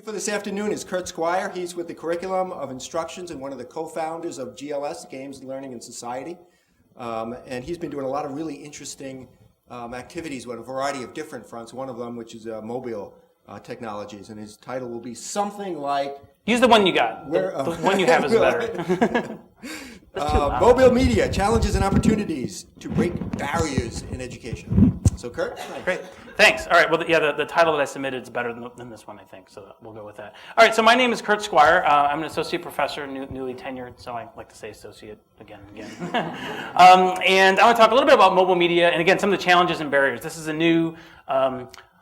for this afternoon is Kurt Squire. He's with the Curriculum of Instructions and one of the co-founders of GLS, Games, Learning, and Society. And he's been doing a lot of really interesting activities on a variety of different fronts, one of them which is mobile technologies. And his title will be something like... Use the one you got. The one you have is better. Mobile media, challenges and opportunities to break barriers in education. So Kurt? Thanks. Great. Thanks. All right. Well, yeah, the title that I submitted is better than this one, I think. So we'll go with that. All right. So my name is Kurt Squire. I'm an associate professor, newly tenured. So I like to say associate again and again. And I want to talk a little bit about mobile media and, again, some of the challenges and barriers. This is a new...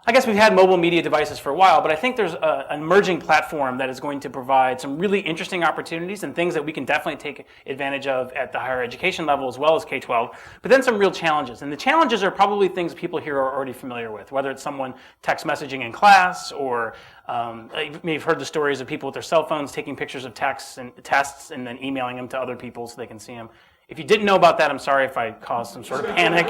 I guess we've had mobile media devices for a while, but I think there's an emerging platform that is going to provide some really interesting opportunities and things that we can definitely take advantage of at the higher education level as well as K-12, but then some real challenges. And the challenges are probably things people here are already familiar with, whether it's someone text messaging in class or you may have heard the stories of people with their cell phones taking pictures of texts and then emailing them to other people so they can see them. If you didn't know about that, I'm sorry if I caused some sort of panic.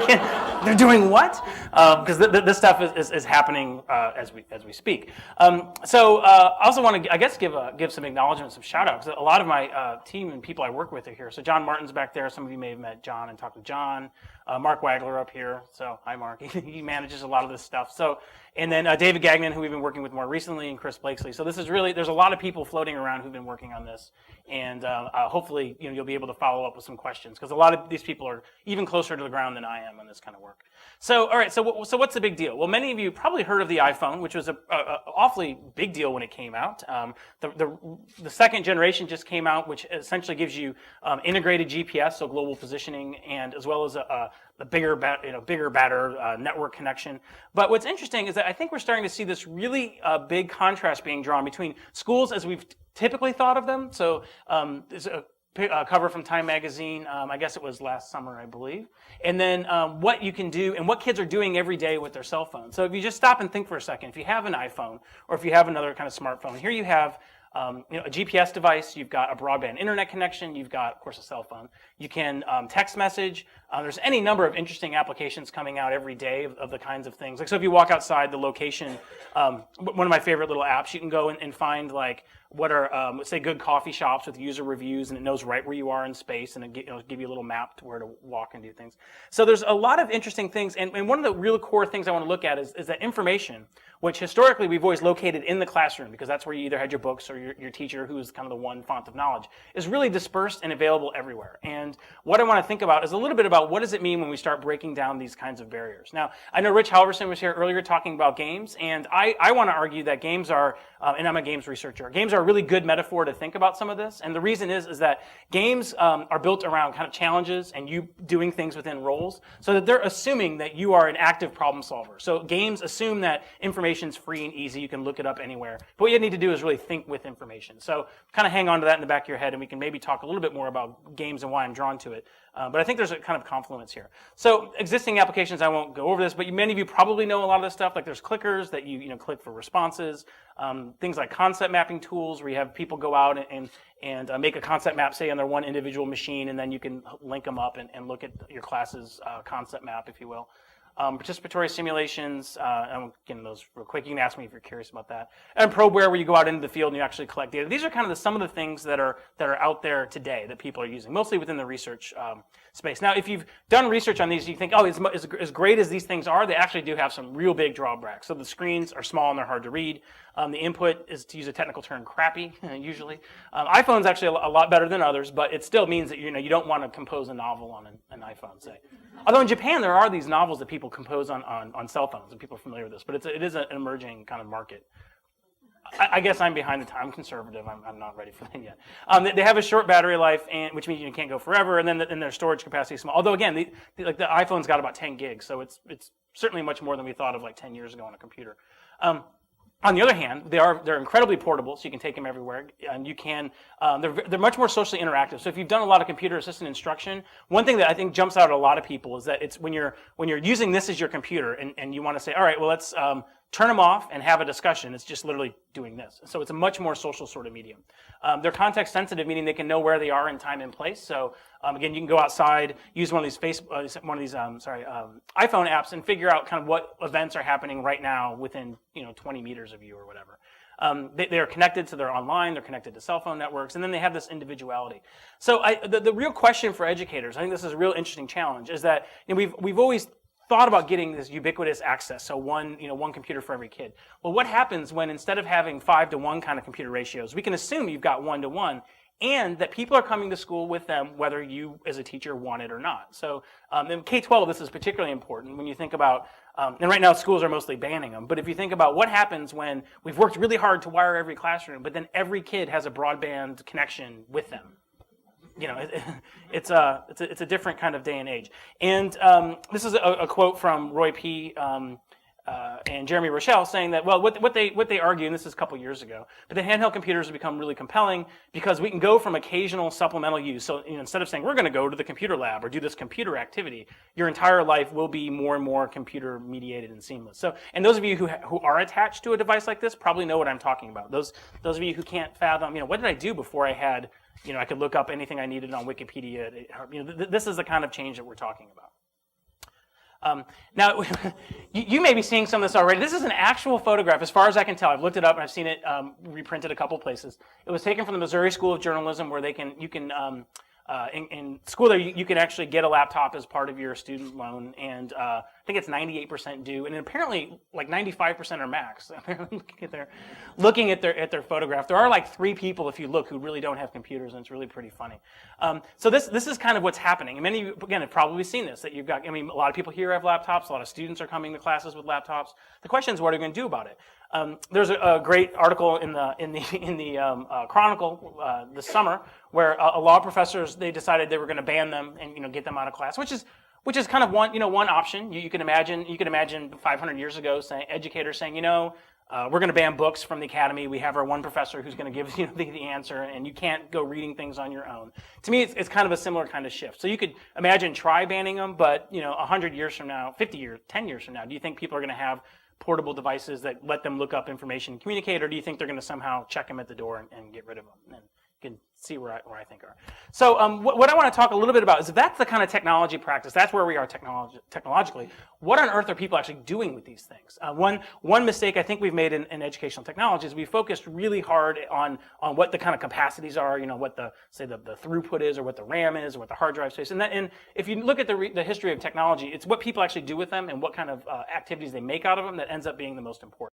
They're doing what? Because this stuff is happening as we speak. So I also want to, I guess, give some acknowledgement, some shout outs. A lot of my team and people I work with are here. So John Martin's back there. Some of you may have met John and talked with John. Mark Wagler up here. So hi, Mark. He manages a lot of this stuff. So, and then David Gagnon, who we've been working with more recently, and Chris Blakesley. So this is really, there's a lot of people floating around who've been working on this. And hopefully, you'll be able to follow up with some questions, because a lot of these people are even closer to the ground than I am on this kind of work. So, all right, so what's the big deal? Well, many of you probably heard of the iPhone, which was a awfully big deal when it came out. The second generation just came out, which essentially gives you integrated GPS, so global positioning, and as well as a bigger, better network connection. But what's interesting is that I think we're starting to see this really big contrast being drawn between schools as we've typically thought of them. So there's a cover from Time Magazine, I guess it was last summer, I believe. And then what you can do and what kids are doing every day with their cell phone. So if you just stop and think for a second, if you have an iPhone or if you have another kind of smartphone, here you have a GPS device, you've got a broadband internet connection, you've got, of course, a cell phone. You can text message. There's any number of interesting applications coming out every day of the kinds of things. Like, so if you walk outside the location, one of my favorite little apps, you can go and find, like, what are, let's say, good coffee shops with user reviews, and it knows right where you are in space, and it'll give you a little map to where to walk and do things. So there's a lot of interesting things, and one of the real core things I want to look at is that information, which historically we've always located in the classroom, because that's where you either had your books or your teacher, who is kind of the one font of knowledge, is really dispersed and available everywhere. And what I want to think about is a little bit about what does it mean when we start breaking down these kinds of barriers. Now, I know Rich Halverson was here earlier talking about games, and I want to argue that games are, and I'm a games researcher, games are a really good metaphor to think about some of this. And the reason is that games are built around kind of challenges and you doing things within roles, so that they're assuming that you are an active problem solver. So games assume that information's free and easy, you can look it up anywhere. But what you need to do is really think with information. So kind of hang on to that in the back of your head, and we can maybe talk a little bit more about games and why I'm drawn to it. But I think there's a kind of confluence here. So existing applications, I won't go over this, but many of you probably know a lot of this stuff. Like there's clickers that you click for responses. Things like concept mapping tools, where you have people go out and make a concept map, say, on their one individual machine, and then you can link them up and look at your class's concept map, if you will. Participatory simulations, I'm getting those real quick. You can ask me if you're curious about that. And probeware, where you go out into the field and you actually collect data. These are kind of some of the things that are out there today that people are using, mostly within the research space. Now, if you've done research on these, you think, oh, as great as these things are, they actually do have some real big drawbacks. So the screens are small and they're hard to read. The input is, to use a technical term, crappy, usually. iPhone's actually a lot better than others, but it still means that you don't want to compose a novel on an iPhone, say. Although in Japan, there are these novels that people compose on cell phones, and people are familiar with this, but it is an emerging kind of market. I guess I'm behind the time. I'm conservative. I'm not ready for that yet. They have a short battery life, which means you can't go forever, and then their storage capacity is small. Although, again, the iPhone's got about 10 gigs, so it's certainly much more than we thought of like 10 years ago on a computer. On the other hand, they're incredibly portable, so you can take them everywhere, and you can. They're much more socially interactive. So if you've done a lot of computer-assisted instruction, one thing that I think jumps out at a lot of people is that it's when you're using this as your computer, and you want to say, all right, well, let's turn them off and have a discussion. It's just literally doing this. So it's a much more social sort of medium. They're context sensitive, meaning they can know where they are in time and place. So again, you can go outside, use one of these iPhone apps, and figure out kind of what events are happening right now within 20 meters of you or whatever. They're connected, so they're online, they're connected to cell phone networks, and then they have this individuality. So the real question for educators, I think this is a real interesting challenge, is that we've always thought about getting this ubiquitous access, so one computer for every kid. Well, what happens when instead of having 5-to-1 kind of computer ratios, we can assume you've got 1-to-1, and that people are coming to school with them whether you as a teacher want it or not. So in K-12, this is particularly important when you think about, and right now schools are mostly banning them, but if you think about what happens when we've worked really hard to wire every classroom, but then every kid has a broadband connection with them. It's a different kind of day and age. And this is a quote from Roy P. And Jeremy Rochelle saying that, well, what they argue, and this is a couple years ago, but the handheld computers have become really compelling because we can go from occasional supplemental use. So instead of saying we're going to go to the computer lab or do this computer activity, your entire life will be more and more computer mediated and seamless. So, and those of you who are attached to a device like this probably know what I'm talking about. Those of you who can't fathom, what did I do before I had, I could look up anything I needed on Wikipedia. This is the kind of change that we're talking about. Now, you may be seeing some of this already. This is an actual photograph, as far as I can tell. I've looked it up and I've seen it reprinted a couple places. It was taken from the Missouri School of Journalism, where in school there you can actually get a laptop as part of your student loan, and I think it's 98% due, and apparently like 95% are max. looking at their photograph, there are like 3 people, if you look, who really don't have computers, and it's really pretty funny. So this is kind of what's happening. And many of you, again, have probably seen this, that you've got, a lot of people here have laptops, a lot of students are coming to classes with laptops. The question is, what are you going to do about it? There's a great article in the Chronicle this summer where a law professors, they decided they were going to ban them and get them out of class, which is kind of one option. You can imagine 500 years ago educators saying, we're going to ban books from the academy. We have our one professor who's going to give the answer, and you can't go reading things on your own. To me, it's kind of a similar kind of shift. So you could imagine try banning them, but 100 years from now, 50 years, 10 years from now, do you think people are going to have portable devices that let them look up information and communicate, or do you think they're going to somehow check them at the door and get rid of them? And you can see where I think are. So what I want to talk a little bit about is, if that's the kind of technology practice, that's where we are technologically, what on earth are people actually doing with these things? One mistake I think we've made in educational technology is we focused really hard on what the kind of capacities are, what the throughput is, or what the RAM is, or what the hard drive space. And if you look at the history of technology, it's what people actually do with them and what kind of activities they make out of them that ends up being the most important.